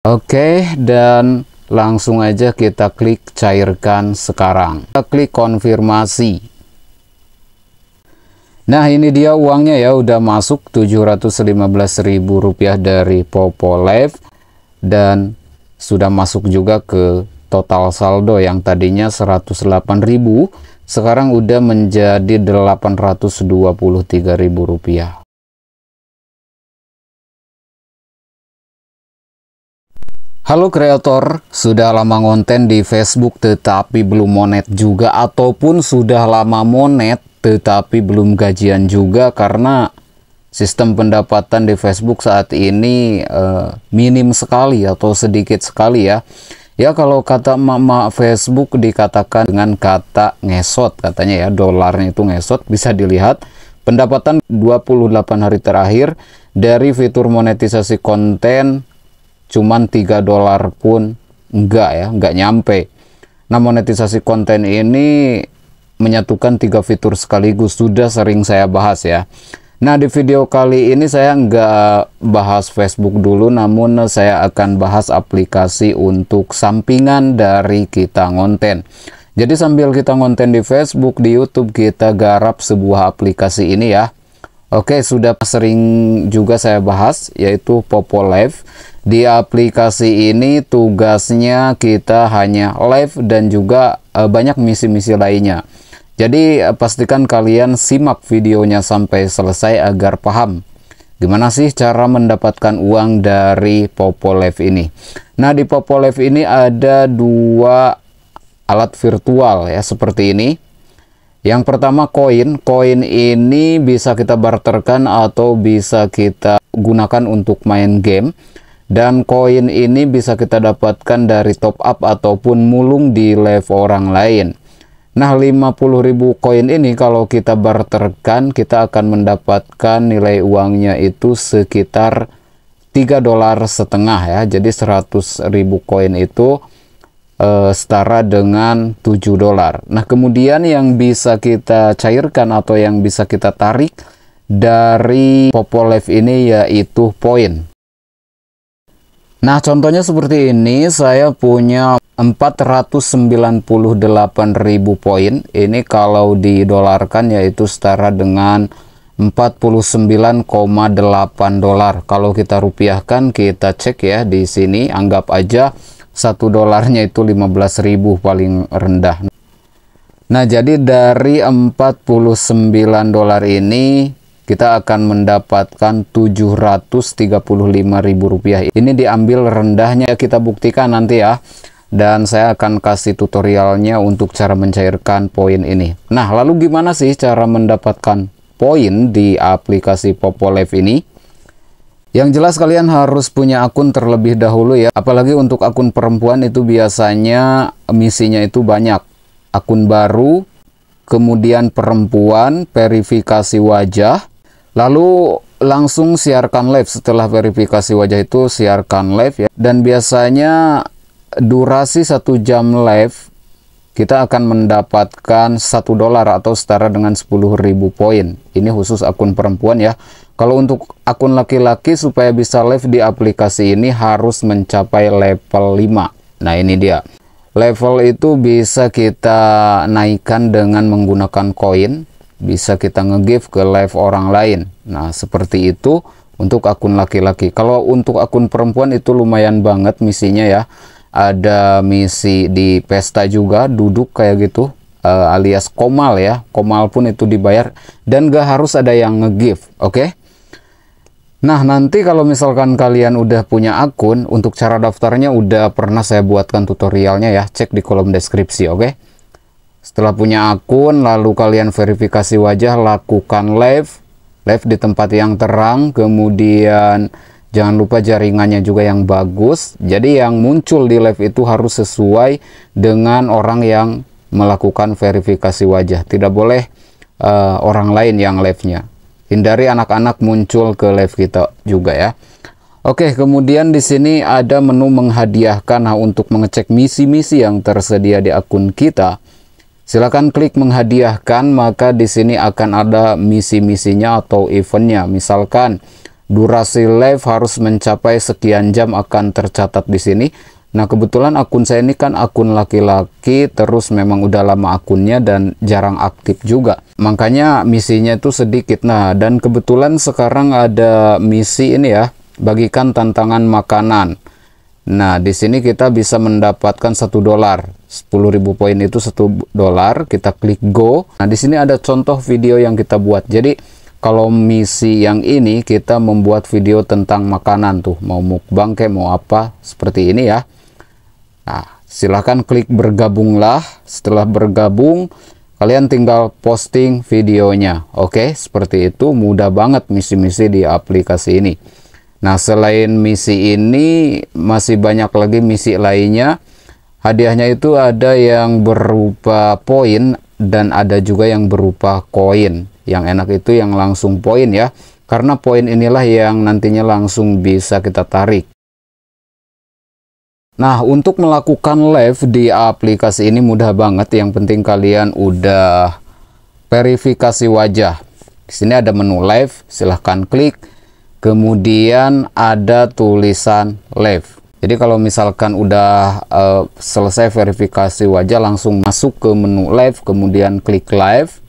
Oke, dan langsung aja kita klik cairkan sekarang. Kita klik konfirmasi. Nah, ini dia uangnya ya, udah masuk Rp715.000 dari Popolive dan sudah masuk juga ke total saldo yang tadinya 108.000, sekarang udah menjadi Rp823.000. Halo kreator, sudah lama ngonten di Facebook tetapi belum monet juga, ataupun sudah lama monet tetapi belum gajian juga karena sistem pendapatan di Facebook saat ini minim sekali atau sedikit sekali ya. Ya, kalau kata mama Facebook dikatakan dengan kata ngesot katanya ya, dolarnya itu ngesot. Bisa dilihat pendapatan 28 hari terakhir dari fitur monetisasi konten cuman $3 pun enggak ya, enggak nyampe. Nah, monetisasi konten ini menyatukan 3 fitur sekaligus, sudah sering saya bahas ya. Nah, di video kali ini saya enggak bahas Facebook dulu, namun saya akan bahas aplikasi untuk sampingan dari kita ngonten. Jadi sambil kita ngonten di Facebook, di YouTube, kita garap sebuah aplikasi ini ya. Oke, sudah sering juga saya bahas, yaitu Popolive. Di aplikasi ini tugasnya kita hanya live dan juga banyak misi-misi lainnya. Jadi pastikan kalian simak videonya sampai selesai agar paham gimana sih cara mendapatkan uang dari Popolive ini. Nah, di Popolive ini ada 2 alat virtual ya, seperti ini. Yang pertama koin. Koin ini bisa kita barterkan atau bisa kita gunakan untuk main game. Dan koin ini bisa kita dapatkan dari top up ataupun mulung di live orang lain. Nah, 50.000 koin ini kalau kita barterkan, kita akan mendapatkan nilai uangnya itu sekitar $3,5 ya. Jadi 100.000 koin itu setara dengan $7. Nah, kemudian yang bisa kita cairkan atau yang bisa kita tarik dari Popolive ini yaitu poin. Nah, contohnya seperti ini, saya punya 498.000 poin. Ini kalau didolarkan yaitu setara dengan $49,8. Kalau kita rupiahkan, kita cek ya di sini, anggap aja $1 itu 15.000 paling rendah. Nah, jadi dari $49 ini kita akan mendapatkan Rp735.000. Ini diambil rendahnya, kita buktikan nanti ya. Dan saya akan kasih tutorialnya untuk cara mencairkan poin ini. Nah, lalu gimana sih cara mendapatkan poin di aplikasi Popolive ini? Yang jelas kalian harus punya akun terlebih dahulu ya. Apalagi untuk akun perempuan itu biasanya misinya itu banyak. Akun baru, kemudian perempuan, verifikasi wajah, lalu langsung siarkan live. Setelah verifikasi wajah itu siarkan live ya. Dan biasanya durasi 1 jam live kita akan mendapatkan $1 atau setara dengan 10.000 poin. Ini khusus akun perempuan ya. Kalau untuk akun laki-laki supaya bisa live di aplikasi ini harus mencapai level 5. Nah, ini dia. Level itu bisa kita naikkan dengan menggunakan koin. Bisa kita nge-give ke live orang lain. Nah, seperti itu untuk akun laki-laki. Kalau untuk akun perempuan itu lumayan banget misinya ya. Ada misi di pesta juga, duduk kayak gitu, alias komal ya. Komal pun itu dibayar dan gak harus ada yang nge-give, oke? Nah, nanti kalau misalkan kalian udah punya akun, untuk cara daftarnya udah pernah saya buatkan tutorialnya ya, cek di kolom deskripsi, oke? Setelah punya akun, lalu kalian verifikasi wajah, lakukan live di tempat yang terang, kemudian jangan lupa jaringannya juga yang bagus. Jadi yang muncul di live itu harus sesuai dengan orang yang melakukan verifikasi wajah. Tidak boleh orang lain yang live-nya. Hindari anak-anak muncul ke live kita juga ya. Oke, kemudian di sini ada menu menghadiahkan. Nah, untuk mengecek misi-misi yang tersedia di akun kita, silakan klik menghadiahkan, maka di sini akan ada misi-misinya atau eventnya. Misalkan durasi live harus mencapai sekian jam akan tercatat di sini. Nah, kebetulan akun saya ini kan akun laki-laki, terus memang udah lama akunnya dan jarang aktif juga. Makanya misinya itu sedikit. Nah, dan kebetulan sekarang ada misi ini ya, bagikan tantangan makanan. Nah, di sini kita bisa mendapatkan $1. 10.000 poin itu $1. Kita klik go. Nah, di sini ada contoh video yang kita buat. Jadi, kalau misi yang ini kita membuat video tentang makanan tuh, mau mukbang kayak mau apa, seperti ini ya. Nah, silahkan klik bergabunglah. Setelah bergabung, kalian tinggal posting videonya. Oke, seperti itu. Mudah banget misi-misi di aplikasi ini. Nah, selain misi ini, masih banyak lagi misi lainnya. Hadiahnya itu ada yang berupa poin dan ada juga yang berupa koin. Yang enak itu yang langsung poin ya. Karena poin inilah yang nantinya langsung bisa kita tarik. Nah, untuk melakukan live di aplikasi ini mudah banget. Yang penting kalian udah verifikasi wajah. Di sini ada menu live, silahkan klik. Kemudian ada tulisan live. Jadi kalau misalkan udah selesai verifikasi wajah, langsung masuk ke menu live, kemudian klik live.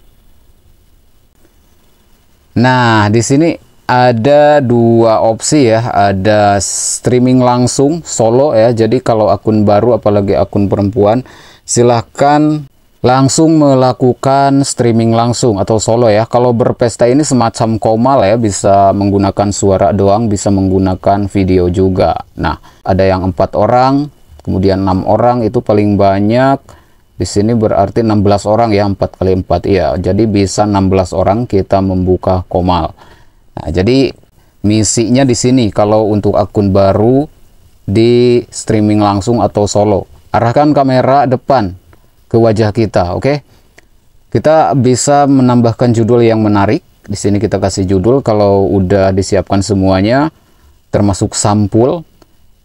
Nah, di sini ada dua opsi ya, ada streaming langsung solo ya. Jadi kalau akun baru apalagi akun perempuan, silahkan langsung melakukan streaming langsung atau solo ya. Kalau berpesta ini semacam komal ya, bisa menggunakan suara doang, bisa menggunakan video juga. Nah, ada yang 4 orang, kemudian 6 orang, itu paling banyak. Di sini berarti 16 orang ya, 4 kali 4 ya. Jadi bisa 16 orang kita membuka komal. Nah, jadi misinya di sini kalau untuk akun baru di streaming langsung atau solo, arahkan kamera depan ke wajah kita, oke? Kita bisa menambahkan judul yang menarik. Di sini kita kasih judul. Kalau udah disiapkan semuanya, termasuk sampul,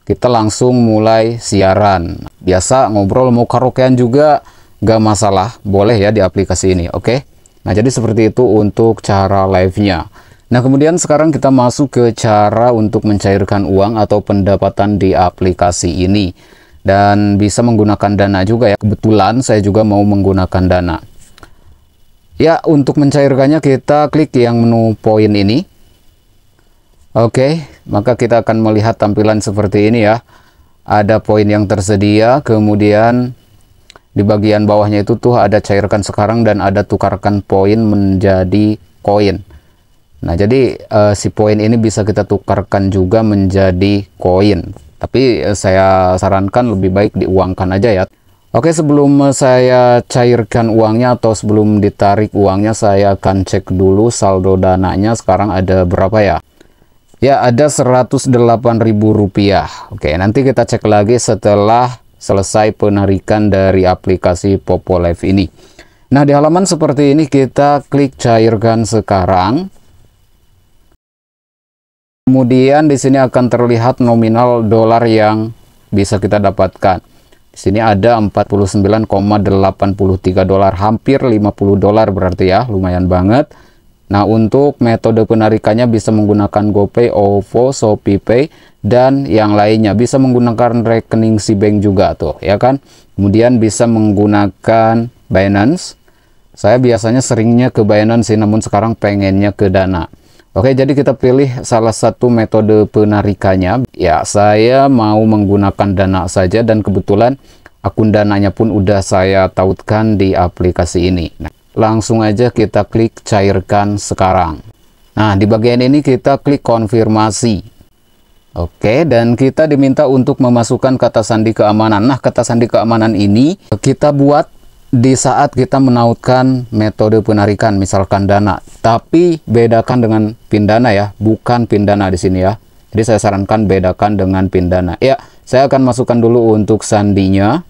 kita langsung mulai siaran. Biasa ngobrol, mau karaokean juga gak masalah, boleh ya di aplikasi ini, oke? Nah, jadi seperti itu untuk cara live-nya. Nah, kemudian sekarang kita masuk ke cara untuk mencairkan uang atau pendapatan di aplikasi ini. Dan bisa menggunakan dana juga ya. Kebetulan saya juga mau menggunakan dana. Ya, untuk mencairkannya kita klik yang menu poin ini. Oke, maka kita akan melihat tampilan seperti ini ya. Ada poin yang tersedia, kemudian di bagian bawahnya itu tuh ada cairkan sekarang dan ada tukarkan poin menjadi koin. Nah, jadi si poin ini bisa kita tukarkan juga menjadi koin. Tapi saya sarankan lebih baik diuangkan aja ya. Oke, sebelum saya cairkan uangnya atau sebelum ditarik uangnya, saya akan cek dulu saldo dananya sekarang ada berapa ya. Ya, ada Rp108.000. Oke, nanti kita cek lagi setelah selesai penarikan dari aplikasi Popo Live ini. Nah, di halaman seperti ini kita klik cairkan sekarang. Kemudian di sini akan terlihat nominal dolar yang bisa kita dapatkan. Di sini ada 49,83 dolar, hampir 50 dolar berarti ya, lumayan banget. Nah, untuk metode penarikannya bisa menggunakan GoPay, OVO, ShopeePay, dan yang lainnya. Bisa menggunakan rekening Cbank juga tuh, ya kan? Kemudian bisa menggunakan Binance. Saya biasanya seringnya ke Binance sih, namun sekarang pengennya ke Dana. Oke, jadi kita pilih salah satu metode penarikannya. Ya, saya mau menggunakan Dana saja dan kebetulan akun Dananya pun udah saya tautkan di aplikasi ini. Nah, langsung aja kita klik cairkan sekarang. Nah, di bagian ini kita klik konfirmasi. Oke, dan kita diminta untuk memasukkan kata sandi keamanan. Nah, kata sandi keamanan ini kita buat di saat kita menautkan metode penarikan, misalkan Dana, tapi bedakan dengan PIN Dana ya, bukan PIN Dana di sini ya. Jadi saya sarankan bedakan dengan PIN Dana. Ya, saya akan masukkan dulu untuk sandinya.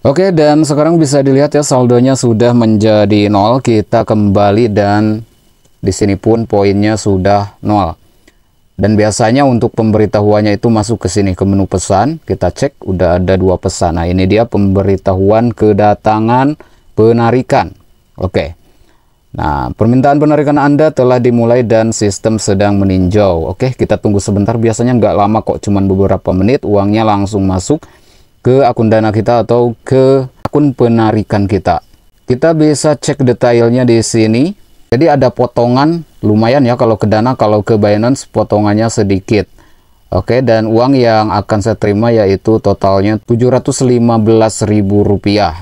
Oke, dan sekarang bisa dilihat ya saldonya sudah menjadi 0. Kita kembali dan di sini pun poinnya sudah 0. Dan biasanya untuk pemberitahuannya itu masuk ke sini ke menu pesan, kita cek udah ada 2 pesan. Nah, ini dia pemberitahuan kedatangan penarikan. Oke. Nah, permintaan penarikan Anda telah dimulai dan sistem sedang meninjau. Oke, kita tunggu sebentar. Biasanya nggak lama kok, cuman beberapa menit uangnya langsung masuk ke akun Dana kita atau ke akun penarikan kita. Kita bisa cek detailnya di sini. Jadi ada potongan lumayan ya kalau ke Dana, kalau ke Binance potongannya sedikit. Oke, dan uang yang akan saya terima yaitu totalnya Rp715.000.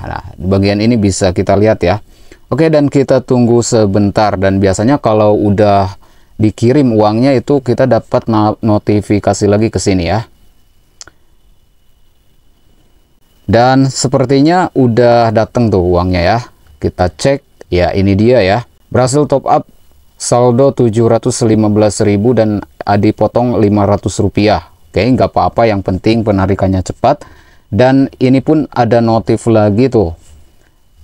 Nah, di bagian ini bisa kita lihat ya. Oke, dan kita tunggu sebentar, dan biasanya kalau udah dikirim uangnya itu kita dapat notifikasi lagi ke sini ya. Dan sepertinya udah datang tuh uangnya ya. Kita cek, ya ini dia ya. Berhasil top up saldo 715.000 dan dipotong Rp500. Oke, nggak apa-apa, yang penting penarikannya cepat. Dan ini pun ada notif lagi tuh,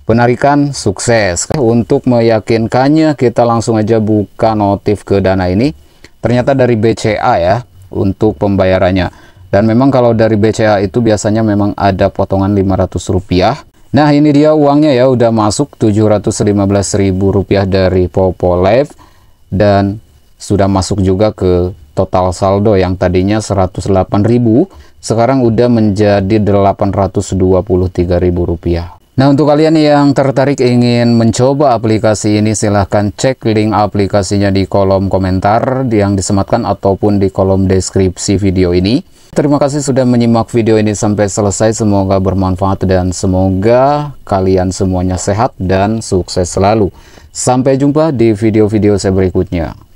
penarikan sukses. Untuk meyakinkannya kita langsung aja buka notif ke Dana ini. Ternyata dari BCA ya untuk pembayarannya. Dan memang kalau dari BCA itu biasanya memang ada potongan Rp500. Nah, ini dia uangnya ya, udah masuk Rp715.000 dari Popo Live, dan sudah masuk juga ke total saldo yang tadinya 108.000, sekarang udah menjadi Rp823.000. Nah, untuk kalian yang tertarik ingin mencoba aplikasi ini, silahkan cek link aplikasinya di kolom komentar yang disematkan ataupun di kolom deskripsi video ini. Terima kasih sudah menyimak video ini sampai selesai, semoga bermanfaat dan semoga kalian semuanya sehat dan sukses selalu. Sampai jumpa di video-video saya berikutnya.